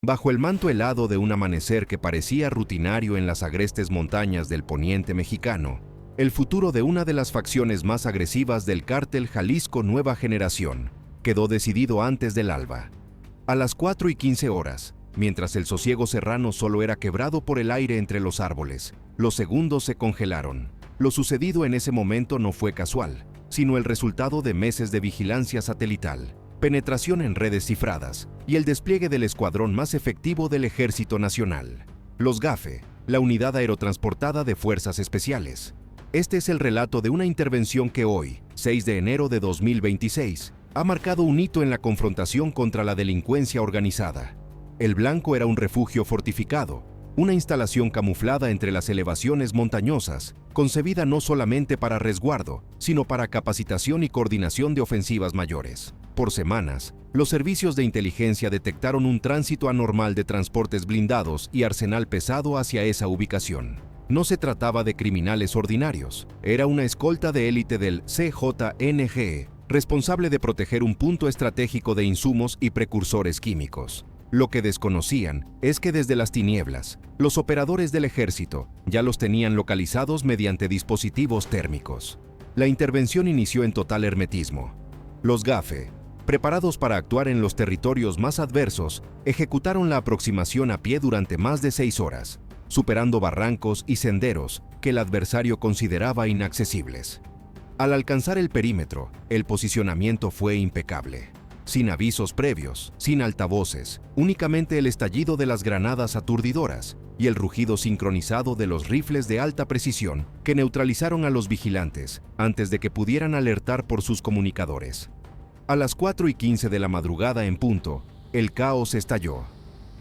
Bajo el manto helado de un amanecer que parecía rutinario en las agrestes montañas del poniente mexicano, el futuro de una de las facciones más agresivas del cártel Jalisco Nueva Generación quedó decidido antes del alba. A las 4:15 horas, mientras el sosiego serrano solo era quebrado por el aire entre los árboles, los segundos se congelaron. Lo sucedido en ese momento no fue casual, sino el resultado de meses de vigilancia satelital, penetración en redes cifradas y el despliegue del escuadrón más efectivo del Ejército Nacional, los GAFE, la Unidad Aerotransportada de Fuerzas Especiales. Este es el relato de una intervención que hoy, 6 de enero de 2026, ha marcado un hito en la confrontación contra la delincuencia organizada. El Blanco era un refugio fortificado, una instalación camuflada entre las elevaciones montañosas, concebida no solamente para resguardo, sino para capacitación y coordinación de ofensivas mayores. Por semanas, los servicios de inteligencia detectaron un tránsito anormal de transportes blindados y arsenal pesado hacia esa ubicación. No se trataba de criminales ordinarios, era una escolta de élite del CJNG, responsable de proteger un punto estratégico de insumos y precursores químicos. Lo que desconocían es que desde las tinieblas, los operadores del ejército ya los tenían localizados mediante dispositivos térmicos. La intervención inició en total hermetismo. Los GAFE, preparados para actuar en los territorios más adversos, ejecutaron la aproximación a pie durante más de 6 horas, superando barrancos y senderos que el adversario consideraba inaccesibles. Al alcanzar el perímetro, el posicionamiento fue impecable. Sin avisos previos, sin altavoces, únicamente el estallido de las granadas aturdidoras y el rugido sincronizado de los rifles de alta precisión que neutralizaron a los vigilantes antes de que pudieran alertar por sus comunicadores. A las 4:15 de la madrugada en punto, el caos estalló.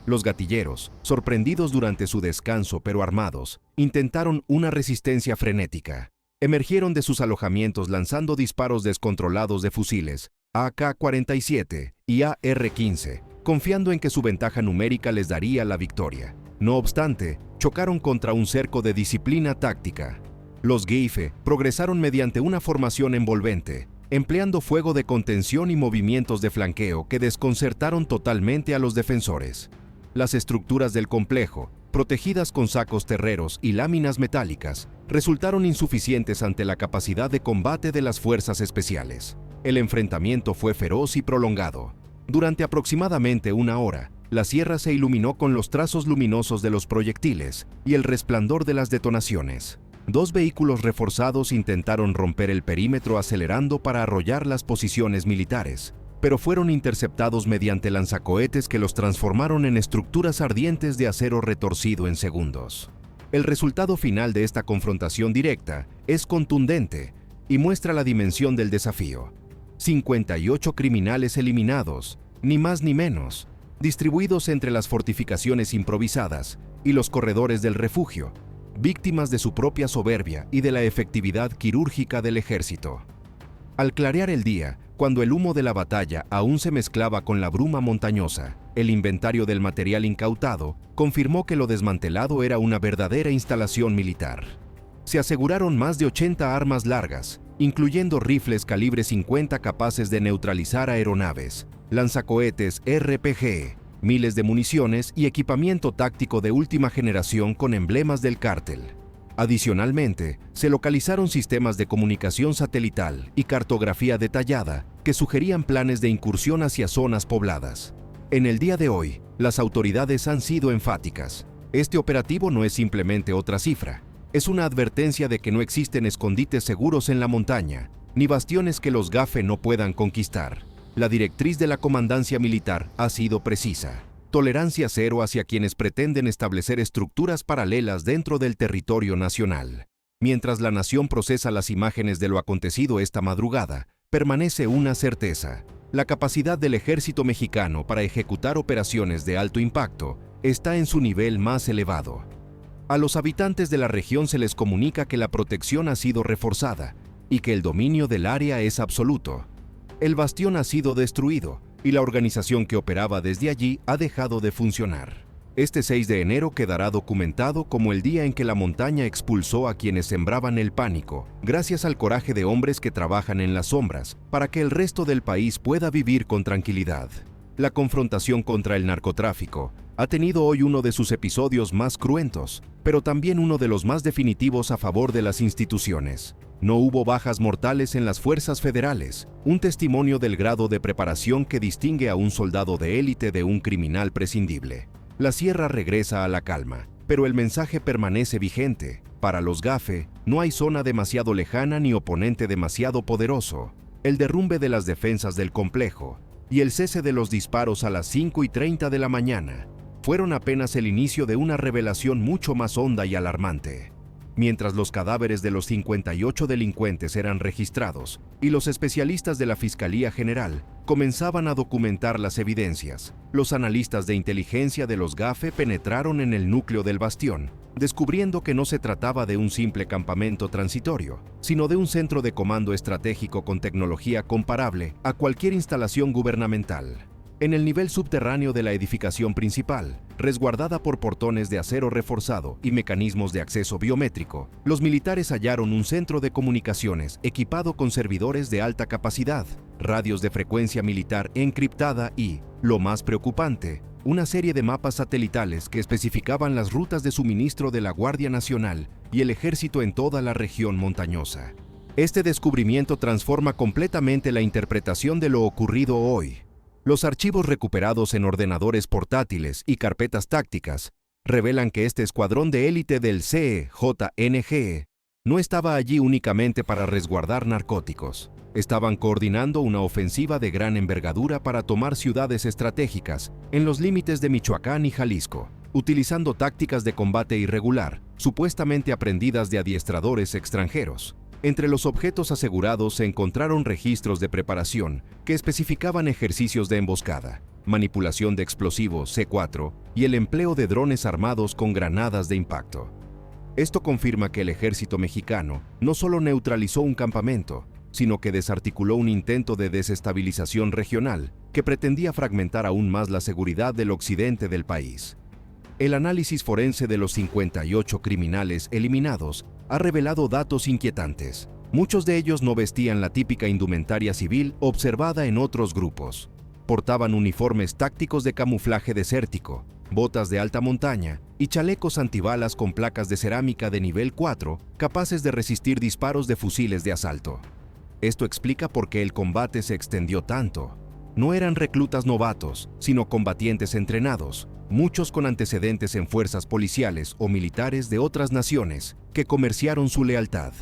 Los gatilleros, sorprendidos durante su descanso pero armados, intentaron una resistencia frenética. Emergieron de sus alojamientos lanzando disparos descontrolados de fusiles AK-47 y AR-15, confiando en que su ventaja numérica les daría la victoria. No obstante, chocaron contra un cerco de disciplina táctica. Los GIFE progresaron mediante una formación envolvente, empleando fuego de contención y movimientos de flanqueo que desconcertaron totalmente a los defensores. Las estructuras del complejo, protegidas con sacos terreros y láminas metálicas, resultaron insuficientes ante la capacidad de combate de las fuerzas especiales. El enfrentamiento fue feroz y prolongado. Durante aproximadamente 1 hora, la sierra se iluminó con los trazos luminosos de los proyectiles y el resplandor de las detonaciones. 2 vehículos reforzados intentaron romper el perímetro acelerando para arrollar las posiciones militares, pero fueron interceptados mediante lanzacohetes que los transformaron en estructuras ardientes de acero retorcido en segundos. El resultado final de esta confrontación directa es contundente y muestra la dimensión del desafío. 58 criminales eliminados, ni más ni menos, distribuidos entre las fortificaciones improvisadas y los corredores del refugio, víctimas de su propia soberbia y de la efectividad quirúrgica del ejército. Al clarear el día, cuando el humo de la batalla aún se mezclaba con la bruma montañosa, el inventario del material incautado confirmó que lo desmantelado era una verdadera instalación militar. Se aseguraron más de 80 armas largas, incluyendo rifles calibre 50 capaces de neutralizar aeronaves, lanzacohetes RPG, miles de municiones y equipamiento táctico de última generación con emblemas del cártel. Adicionalmente, se localizaron sistemas de comunicación satelital y cartografía detallada que sugerían planes de incursión hacia zonas pobladas. En el día de hoy, las autoridades han sido enfáticas. Este operativo no es simplemente otra cifra. Es una advertencia de que no existen escondites seguros en la montaña, ni bastiones que los GAFE no puedan conquistar. La directriz de la comandancia militar ha sido precisa: tolerancia cero hacia quienes pretenden establecer estructuras paralelas dentro del territorio nacional. Mientras la nación procesa las imágenes de lo acontecido esta madrugada, permanece una certeza: la capacidad del ejército mexicano para ejecutar operaciones de alto impacto está en su nivel más elevado. A los habitantes de la región se les comunica que la protección ha sido reforzada y que el dominio del área es absoluto. El bastión ha sido destruido y la organización que operaba desde allí ha dejado de funcionar. Este 6 de enero quedará documentado como el día en que la montaña expulsó a quienes sembraban el pánico, gracias al coraje de hombres que trabajan en las sombras para que el resto del país pueda vivir con tranquilidad. La confrontación contra el narcotráfico ha tenido hoy uno de sus episodios más cruentos, pero también uno de los más definitivos a favor de las instituciones. No hubo bajas mortales en las fuerzas federales, un testimonio del grado de preparación que distingue a un soldado de élite de un criminal prescindible. La sierra regresa a la calma, pero el mensaje permanece vigente. Para los GAFE, no hay zona demasiado lejana ni oponente demasiado poderoso. El derrumbe de las defensas del complejo y el cese de los disparos a las 5:30 de la mañana fueron apenas el inicio de una revelación mucho más honda y alarmante. Mientras los cadáveres de los 58 delincuentes eran registrados y los especialistas de la Fiscalía General comenzaban a documentar las evidencias, los analistas de inteligencia de los GAFE penetraron en el núcleo del bastión, descubriendo que no se trataba de un simple campamento transitorio, sino de un centro de comando estratégico con tecnología comparable a cualquier instalación gubernamental. En el nivel subterráneo de la edificación principal, resguardada por portones de acero reforzado y mecanismos de acceso biométrico, los militares hallaron un centro de comunicaciones equipado con servidores de alta capacidad, radios de frecuencia militar encriptada y, lo más preocupante, una serie de mapas satelitales que especificaban las rutas de suministro de la Guardia Nacional y el Ejército en toda la región montañosa. Este descubrimiento transforma completamente la interpretación de lo ocurrido hoy. Los archivos recuperados en ordenadores portátiles y carpetas tácticas revelan que este escuadrón de élite del CEJNGE no estaba allí únicamente para resguardar narcóticos. Estaban coordinando una ofensiva de gran envergadura para tomar ciudades estratégicas en los límites de Michoacán y Jalisco, utilizando tácticas de combate irregular, supuestamente aprendidas de adiestradores extranjeros. Entre los objetos asegurados se encontraron registros de preparación que especificaban ejercicios de emboscada, manipulación de explosivos C4 y el empleo de drones armados con granadas de impacto. Esto confirma que el ejército mexicano no solo neutralizó un campamento, sino que desarticuló un intento de desestabilización regional que pretendía fragmentar aún más la seguridad del occidente del país. El análisis forense de los 58 criminales eliminados ha revelado datos inquietantes. Muchos de ellos no vestían la típica indumentaria civil observada en otros grupos. Portaban uniformes tácticos de camuflaje desértico, botas de alta montaña y chalecos antibalas con placas de cerámica de nivel 4 capaces de resistir disparos de fusiles de asalto. Esto explica por qué el combate se extendió tanto. No eran reclutas novatos, sino combatientes entrenados, muchos con antecedentes en fuerzas policiales o militares de otras naciones que comerciaron su lealtad.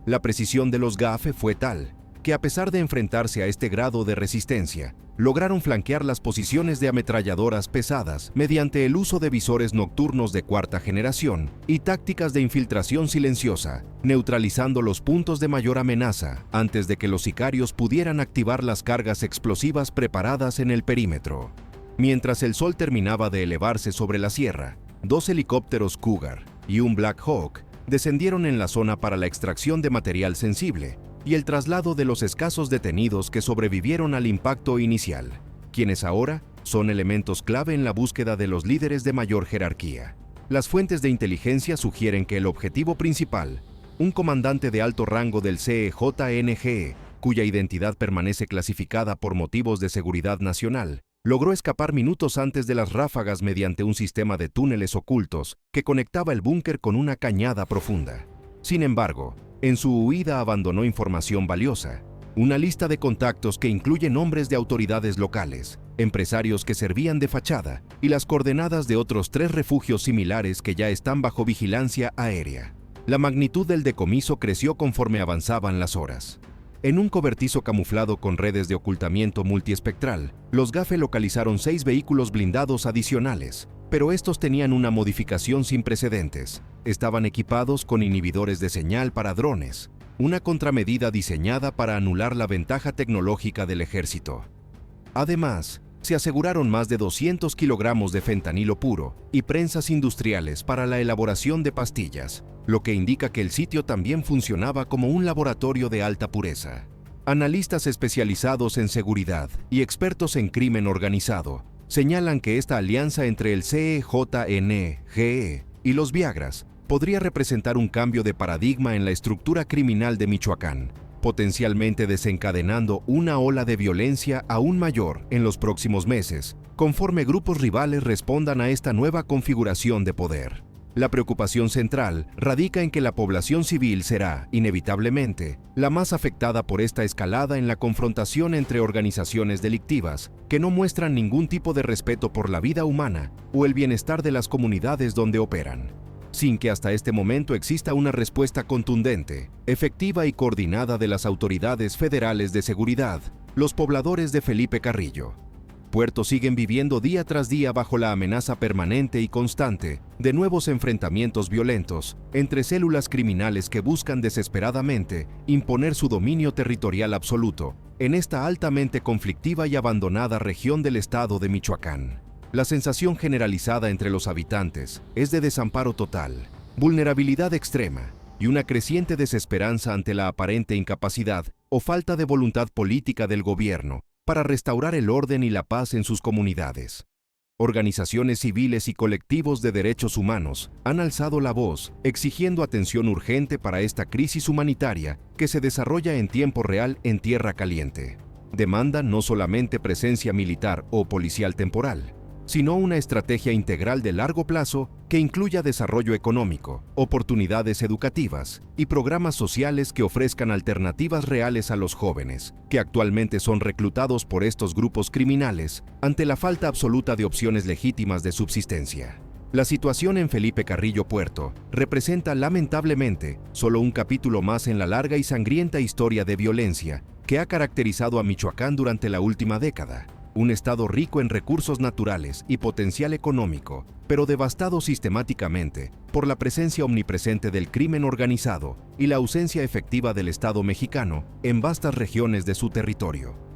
La precisión de los GAFE fue tal que, a pesar de enfrentarse a este grado de resistencia, lograron flanquear las posiciones de ametralladoras pesadas mediante el uso de visores nocturnos de cuarta generación y tácticas de infiltración silenciosa, neutralizando los puntos de mayor amenaza antes de que los sicarios pudieran activar las cargas explosivas preparadas en el perímetro. Mientras el sol terminaba de elevarse sobre la sierra, 2 helicópteros Cougar y un Black Hawk descendieron en la zona para la extracción de material sensible y el traslado de los escasos detenidos que sobrevivieron al impacto inicial, quienes ahora son elementos clave en la búsqueda de los líderes de mayor jerarquía. Las fuentes de inteligencia sugieren que el objetivo principal, un comandante de alto rango del CEJNGE, cuya identidad permanece clasificada por motivos de seguridad nacional, logró escapar minutos antes de las ráfagas mediante un sistema de túneles ocultos que conectaba el búnker con una cañada profunda. Sin embargo, en su huida abandonó información valiosa, una lista de contactos que incluye nombres de autoridades locales, empresarios que servían de fachada y las coordenadas de otros 3 refugios similares que ya están bajo vigilancia aérea. La magnitud del decomiso creció conforme avanzaban las horas. En un cobertizo camuflado con redes de ocultamiento multiespectral, los GAFE localizaron 6 vehículos blindados adicionales, pero estos tenían una modificación sin precedentes. Estaban equipados con inhibidores de señal para drones, una contramedida diseñada para anular la ventaja tecnológica del ejército. Además, se aseguraron más de 200 kilogramos de fentanilo puro y prensas industriales para la elaboración de pastillas, lo que indica que el sitio también funcionaba como un laboratorio de alta pureza. Analistas especializados en seguridad y expertos en crimen organizado señalan que esta alianza entre el CEJNGE y los Viagras podría representar un cambio de paradigma en la estructura criminal de Michoacán, potencialmente desencadenando una ola de violencia aún mayor en los próximos meses, conforme grupos rivales respondan a esta nueva configuración de poder. La preocupación central radica en que la población civil será, inevitablemente, la más afectada por esta escalada en la confrontación entre organizaciones delictivas que no muestran ningún tipo de respeto por la vida humana o el bienestar de las comunidades donde operan. Sin que hasta este momento exista una respuesta contundente, efectiva y coordinada de las autoridades federales de seguridad, los pobladores de Felipe Carrillo Puerto siguen viviendo día tras día bajo la amenaza permanente y constante de nuevos enfrentamientos violentos entre células criminales que buscan desesperadamente imponer su dominio territorial absoluto en esta altamente conflictiva y abandonada región del estado de Michoacán. La sensación generalizada entre los habitantes es de desamparo total, vulnerabilidad extrema y una creciente desesperanza ante la aparente incapacidad o falta de voluntad política del gobierno para restaurar el orden y la paz en sus comunidades. Organizaciones civiles y colectivos de derechos humanos han alzado la voz exigiendo atención urgente para esta crisis humanitaria que se desarrolla en tiempo real en Tierra Caliente. Demandan no solamente presencia militar o policial temporal, sino una estrategia integral de largo plazo que incluya desarrollo económico, oportunidades educativas y programas sociales que ofrezcan alternativas reales a los jóvenes, que actualmente son reclutados por estos grupos criminales ante la falta absoluta de opciones legítimas de subsistencia. La situación en Felipe Carrillo Puerto representa lamentablemente solo un capítulo más en la larga y sangrienta historia de violencia que ha caracterizado a Michoacán durante la última década. Un estado rico en recursos naturales y potencial económico, pero devastado sistemáticamente por la presencia omnipresente del crimen organizado y la ausencia efectiva del Estado mexicano en vastas regiones de su territorio.